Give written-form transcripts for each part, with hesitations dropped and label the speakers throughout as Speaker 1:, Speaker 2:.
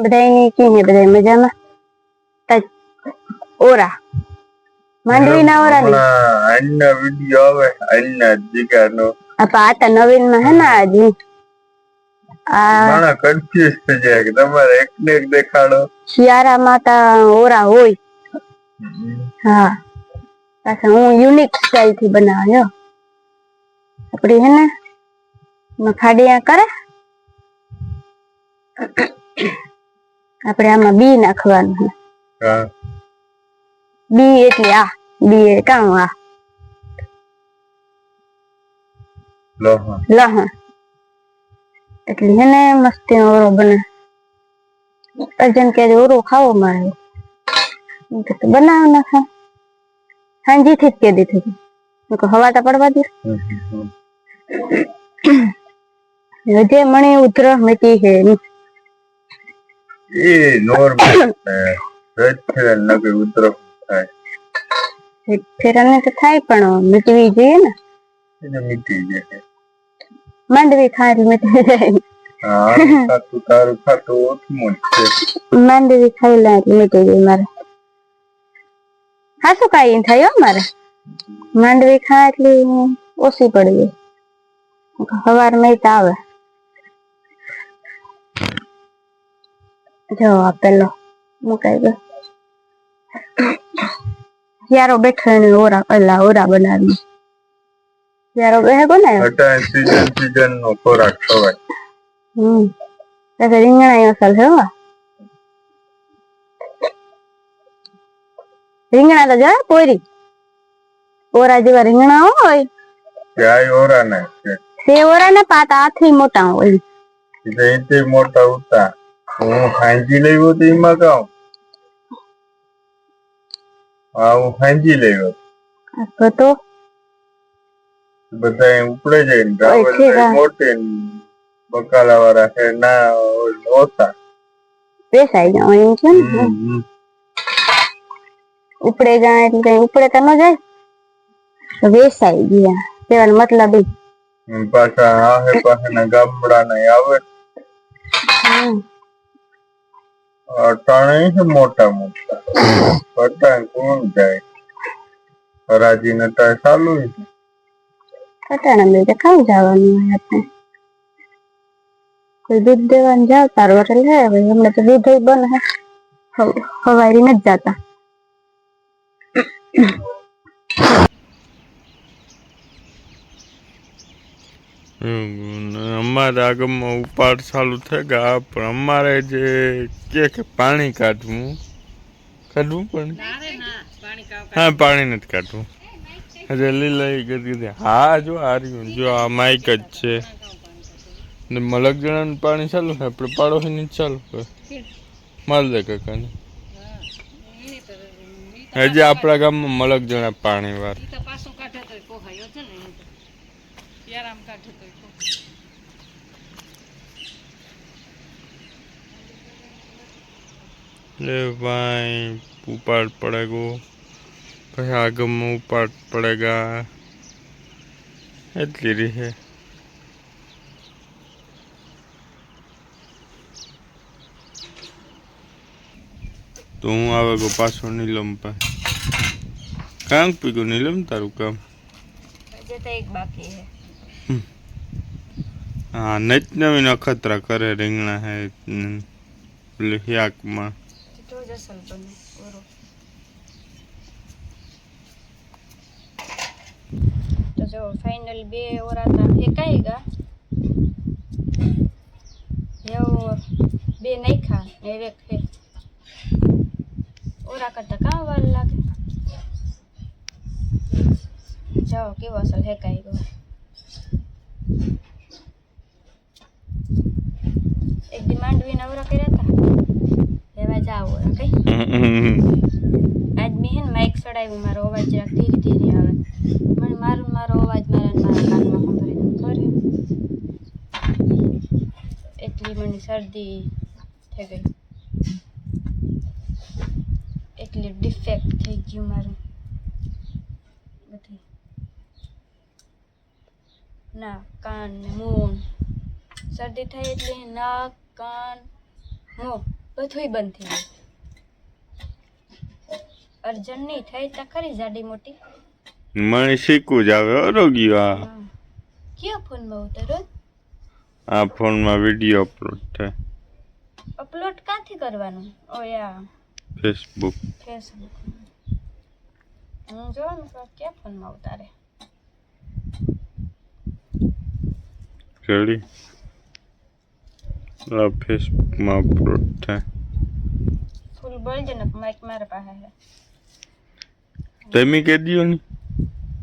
Speaker 1: બધાયની કી બધાય મજામાં તજ ઓરા માંડવીના ઓરા ની
Speaker 2: આજના વિડિયો આવે આજના જીગાનો
Speaker 1: આ તો નવીન માં હે ને આજે આ
Speaker 2: માણા કન્ફ્યુઝ થઈ જાય કે તમારે એકને એક દેખાડો
Speaker 1: શિયાળા માતા ઓરા હોય હા પાછા હું યુનિક સ્ટાઈલ થી બનાવ્યો આપડી હે ને મખાડિયા કરે આપણે આમાં બી નાખવાનું છે
Speaker 2: હા
Speaker 1: બી એટલે આ બી કામ આ લહણ એટલે હે ને મસ્તી ઓરો બને અર્જન કે ઓરો ખાવો મારે તો બનાવ નાખા હાંજી થી કે દીધી હવા તો પડવા દે હજે મને ઉતર મટી છે
Speaker 2: એ નોર્મલ વેજ ફેરન નકે ઉતર થાય
Speaker 1: ફેરન તો થાય પણ મીટવી જોઈએ ને
Speaker 2: એને મીટી જાય
Speaker 1: માંડવી ખારી મીટી જાય
Speaker 2: હા ખાતું તારું ખાતું ઓછું છે
Speaker 1: માંડવી ખાઈ લે એટલે મીટી જાય મારે હા શું કઈ થયો મારે માંડવી ખા એટલે ઓછી પડી ગઈ સવાર માં આવે જો પેલો મુકાઈ ગયો યારો બેઠો ને ઓરા બનાવી યારો બેહે કોને
Speaker 2: સીઝન નો ખોરાક ખવાય
Speaker 1: તો રીંગણા અસલ છે રીંગણા તો જા પોરી ઓરા જેવા રીંગણા હોય
Speaker 2: ક્યાંય ઓરા ને
Speaker 1: તે ઓરા ને પાતા આથી મોટા હોય
Speaker 2: એથી મોટા ઉતા હું હાંજી લેવું તો એમાં કહું હા હું હાંજી લેવો
Speaker 1: તો
Speaker 2: બધા ઉપડે જાય ને રાવલ મોટી બકાલા વાળા છે ના ઓછા
Speaker 1: બેસાઈ જાવ એમ છે ને ઉપડે જાય એટલે કઈ ઉપડે તો ન જાય તો બેસાઈ ગયા તેવાનો મતલબ
Speaker 2: પાછા આહે પાસેના ગામડા ના આવે અટાણે છે મોટા મોટા અટાણે કોણ જાય હરાજી નટા ચાલુ છે
Speaker 1: અટાણા બે ખાઈ જવાનું હોય આપણે કોઈ દૂધ દેવાનું જાવ તાર હોટલ હે હમણાં તો દૂધ બને હવારી નથી જતા
Speaker 2: અમારે આગળમાં ઉપાડ ચાલુ થઈ ગયા પણ અમારે જે કે પાણી કાઢવું પણ હા પાણી નથી કાઢવું હજે લીલા કરી હા જો આ રહ્યું જો આ માઇક જ છે ને મલક જણાનું પાણી ચાલુ છે આપણે પાડોશીની ચાલુ હોય માલદે કાકાને હજી આપણા ગામમાં મલક જણા પાણી વાર ले भाई उपाड़ पड़ेगो પછી આગળમાં ઉપાડ પડેગા એટલી રહી છે તો હું આવે ગો પાછો નીલમ પર કામ પીગો નીલમ તારું કામ
Speaker 1: એક બાકી હે
Speaker 2: હા નત નવીન અખતરા કરે રીંગણા હે યાકમાં
Speaker 1: તો જો ફાઇનલ બે ઓરાતા ફેંકાઈ ગયા એવું બે નાખ્યા એક હે ઓરા કરતા કામ વાર લાગે જાઓ કેવો અસલ ફેંકાઈ ગયો એક દી માંડવીના ઓરા કર્યા હતા એવા જાવ ઓરા કઈ આજ મેં હે ને માઇક ચડાવ્યું મારો અવાજ જરાક ધીરે ધીરે આવે મને મારો અવાજ મારા કાનમાં સંભળાય ખરે એટલી મને શરદી થઈ ગઈ એટલી ડિફેક્ટ થઈ ગયું મારું બધી નાક કાન ને મોં શરદી થાય એટલે નાક કાન મોં બધુંય બંધ થઈ ગયું. અર્જન્ટ નહીં થઈ તો ખરી જાડી મોટી.
Speaker 2: મને શીખવું જ આવે અરોગ્યું આ
Speaker 1: કયો ફોનમાં ઉતારો?
Speaker 2: આ ફોનમાં વિડીયો અપલોડ થાય
Speaker 1: અપલોડ ક્યાંથી કરવાનું? ઓયા
Speaker 2: ફેસબુક
Speaker 1: ફેસબુક. હું જોવાનું ક્યાં ફોનમાં ઉતારે.
Speaker 2: રેડી આ ફેસબુકમાં અપલોડ થાય
Speaker 1: ફૂલ બોલજે ને માઇક મારા પાસે છે.
Speaker 2: તમે કહી દો ને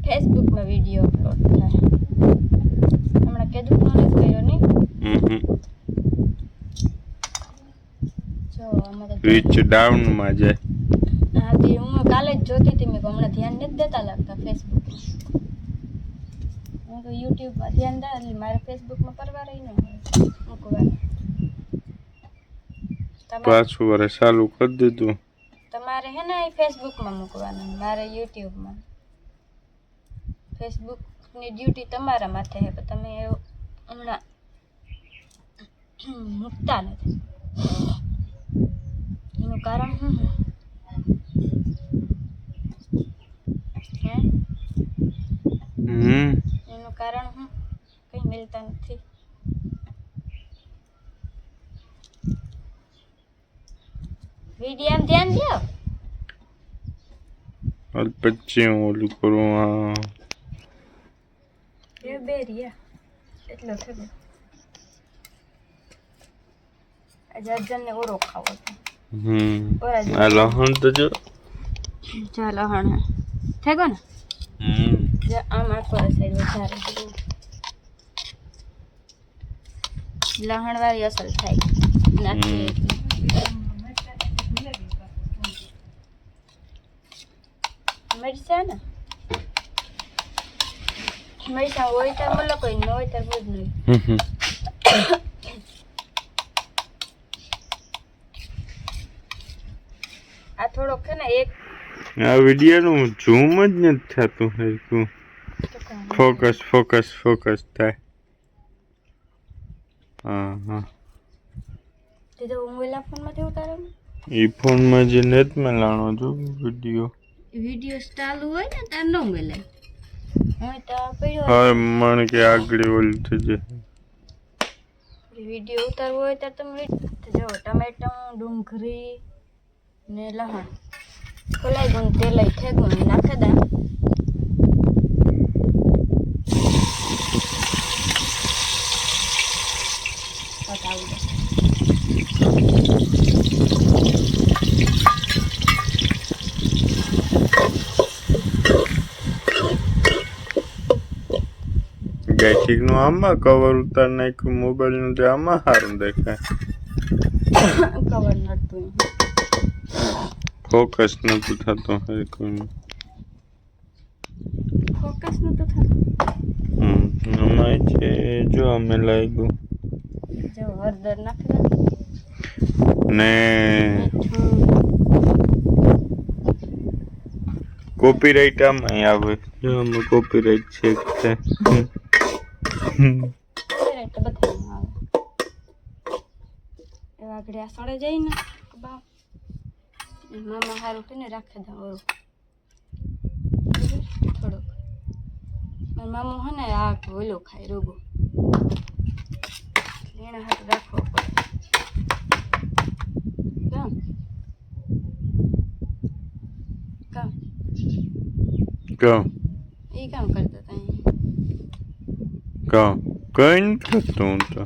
Speaker 1: ફેસબુકમાં વિડીયો અપલોડ થાય. હમણાં કીધું તો નથી કર્યો નહીં. જો આમાં તો
Speaker 2: રીચ ડાઉનમાં જાય
Speaker 1: હા તે હું કાલે જ જોતી હતી. મેં હમણાં ધ્યાન નથી દેતા લાગતા ફેસબુકમાં. હું તો યુટ્યુબમાં ધ્યાન દે એટલે મારે ફેસબુકમાં પરવારે ન હોય મૂકવાનું.
Speaker 2: પાછું વર્ષ ચાલુ કરી દીધું.
Speaker 1: તમારે હે ને ફેસબુકમાં મૂકવાનું, મારે યુટ્યુબમાં. ફેસબુકની ડ્યુટી તમારા માથે છે, પણ તમે હમણાં મૂકતા નથી. એનું કારણ શું હે? એનું કારણ શું? કંઈ મિલતા નથી. વિડીયો ધ્યાન દો.
Speaker 2: પછી હું ઓલું કરું આ
Speaker 1: બે રહ્યા એટલો થયો. આજે અર્જનને ઓરો ખાવો છે.
Speaker 2: આ લહણ તો જો
Speaker 1: જા લહણ થઈ ગયો ને. આમ આખો સાઈડ વધારે લહણ વાળી અસર થાય નાખી એટલે. મરચા ને મરચા હોય ત્યારે બોલો કોઈ ન હોય ત્યારે બહુ જ નહીં. આ થોડોક છે ને એક
Speaker 2: આ વિડીયોનું ઝૂમ જ નથી થતું હરખું. ફોકસ થાય. હા
Speaker 1: તે તો મોબાઈલ ફોનમાંથી ઉતારે ને.
Speaker 2: એ ફોનમાં જે નેટ માં લાણો છો વિડીયો
Speaker 1: ચાલુ હોય ને તાર ન મળે. હું તો પડ્યો
Speaker 2: હા મને કે આગળ ઓલું થઈ જાય.
Speaker 1: વિડીયો ઉતારવો હોય ત્યારે તમે જો ટમેટું ડુંગળી ને લહણ ખોલાઈ ગયું તેલ થઈ ગયું નાખે દા.
Speaker 2: ગેટિક નું આમાં કવર ઉતાર નાખ્યું મોબાઈલ નું તે આમાં સારું દેખાય.
Speaker 1: કવર નડતું
Speaker 2: ફોકસ નતું થતું હરખું.
Speaker 1: ફોકસ નતું થતું.
Speaker 2: આમાં છે જો અમે લાગ્યું
Speaker 1: જો હળદર નાખી દે
Speaker 2: ને કોપીરાઈટ આમાં આવે. જો આમાં કોપીરાઈટ છે
Speaker 1: એવા ઘડિયા સડે જાય ને બાપ મામા સારું કરીને રાખી દઉં ઓરું થોડુંક. મારા મામો હે ને આ ઓલો ખાય રોગો એના હાથ રાખવો પડે.
Speaker 2: કામ
Speaker 1: એ કામ કરતા હતા
Speaker 2: કામ કઈ નથી કરતો હું તો.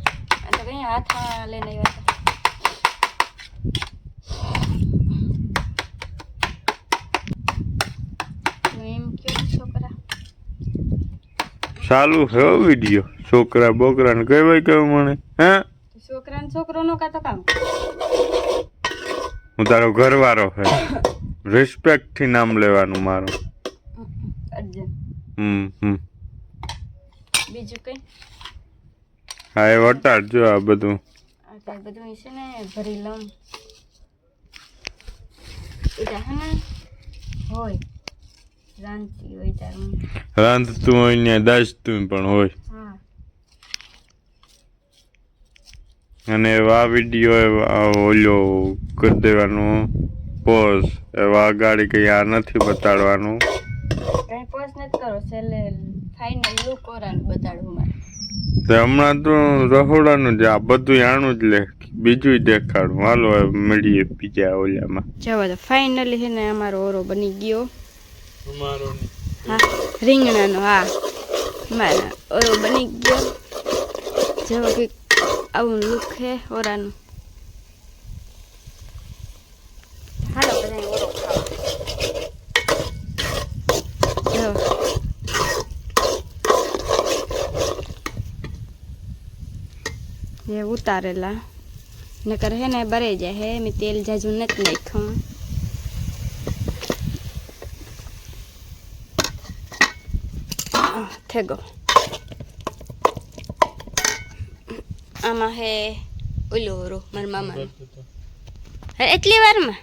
Speaker 1: કઈ હાથમાં લઈને આવ્યા હતા. એમ કેવું છોકરા
Speaker 2: ચાલુ હે વિડીયો. છોકરા બોકરા ને કહેવાય કેવું મને હે
Speaker 1: છોકરાને છોકરો નો કાતો કામ.
Speaker 2: હું તારો ઘરવાળો હે. રિસ્પેક્ટ થી નામ લેવાનું મારું.
Speaker 1: અર્જુન બીજું કઈ
Speaker 2: હા એ વટાડ જો આ બધું
Speaker 1: બધું છે ને ભરી લઉં એટલે હે ને હોય રાંધતી હોય ત્યારે
Speaker 2: રાંધતું હોય ને દાજતું પણ હોય.
Speaker 1: હા
Speaker 2: અને એવા વિડીયો ઓલો કરી દેવાનો પોઝ એવા ગાડી કઈ આ નથી બતાડવાનું.
Speaker 1: કઈ પોસ્ટ નથી કરો, છેલ્લે ફાઇનલ લુક ઓરાનું બતાડવું મારે.
Speaker 2: તો હમણાં તો રહોડાનું જ આ બધું આણું જ લે, બીજું દેખાડું. હાલો હવે મળીએ બીજા ઓલામાં.
Speaker 1: જવા દો. ફાઇનલી છે ને અમારો ઓરો બની ગયો.
Speaker 2: અમારો
Speaker 1: હા, રીંગણાનો. હા, મારા ઓરો બની ગયો. જેવો કે આવું લુક છે ઓરાનું. હાલો બધા ઓરો ખાવા. જો એ ઉતારેલા નકર હે ને બરે જાય હે. મેં તેલ જાજુ નથી નાખ્યું. થેગો આમાં હે ઓલો ઓરો મારા મામા. એટલી વારમાં